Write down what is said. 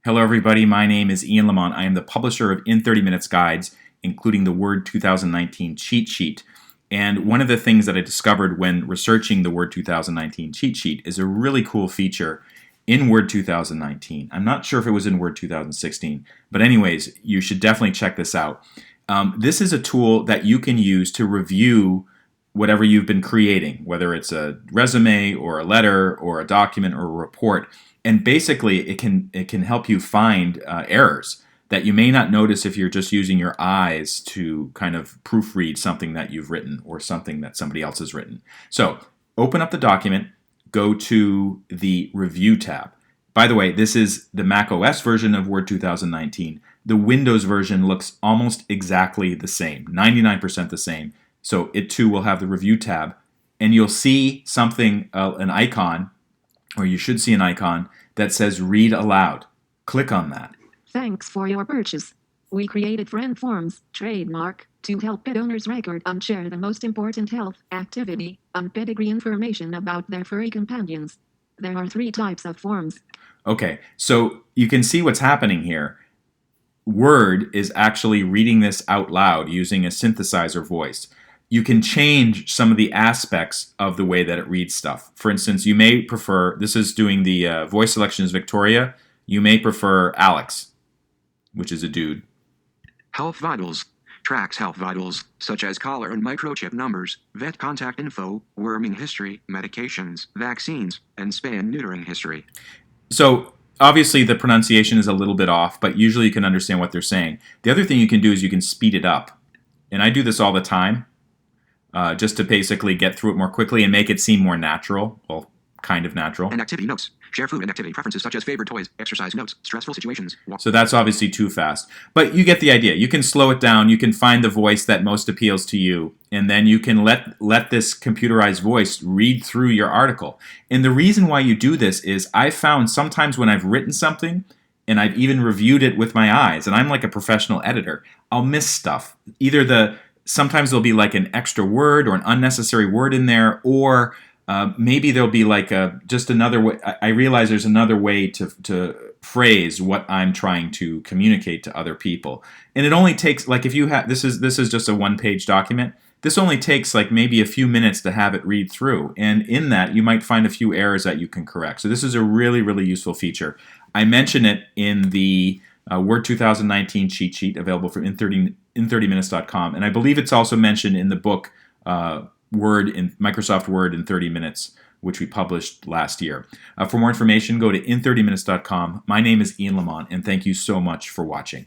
Hello, everybody. My name is Ian Lamont. I am the publisher of In 30 Minutes Guides, including the Word 2019 cheat sheet. And one of the things that I discovered when researching the Word 2019 cheat sheet is a really cool feature in Word 2019. I'm not sure if it was in Word 2016, but anyways, you should definitely check this out. This is a tool that you can use to review whatever you've been creating, whether it's a resume or a letter or a document or a report. And basically, it can help you find errors that you may not notice if you're just using your eyes to kind of proofread something that you've written or something that somebody else has written. So open up the document, go to the Review tab. By the way, this is the Mac OS version of Word 2019. The Windows version looks almost exactly the same, 99% the same. So it too will have the Review tab, and you'll see something, an icon, or you should see an icon that says Read Aloud. Click on that. Thanks for your purchase. We created Friend Forms, trademark, to help pet owners record and share the most important health, activity, and pedigree information about their furry companions. There are 3 types of forms. Okay, so you can see what's happening here. Word is actually reading this out loud using a synthesizer voice. You can change some of the aspects of the way that it reads stuff. For instance, you may prefer, this is doing the voice selection is Victoria, you may prefer Alex, which is a dude. Health vitals. Tracks health vitals, such as collar and microchip numbers, vet contact info, worming history, medications, vaccines, and spay and neutering history. So obviously the pronunciation is a little bit off, but usually you can understand what they're saying. The other thing you can do is you can speed it up. And I do this all the time. Just to basically get through it more quickly and make it seem more natural. Well, kind of natural. And activity notes. Share food and activity preferences such as favorite toys, exercise notes, stressful situations. So that's obviously too fast. But you get the idea. You can slow it down. You can find the voice that most appeals to you. And then you can let this computerized voice read through your article. And the reason why you do this is I've found sometimes when I've written something and I've even reviewed it with my eyes, and I'm like a professional editor, I'll miss stuff. Sometimes there'll be like an extra word or an unnecessary word in there, or maybe there'll be like just another way. I realize there's another way to phrase what I'm trying to communicate to other people. And it only takes, like, if you have, this is just a 1-page document. This only takes like maybe a few minutes to have it read through. And in that, you might find a few errors that you can correct. So this is a really, really useful feature. I mention it in the Word 2019 cheat sheet available from in30minutes.com. And I believe it's also mentioned in the book Microsoft Word in 30 Minutes, which we published last year. For more information, go to in30minutes.com. My name is Ian Lamont, and thank you so much for watching.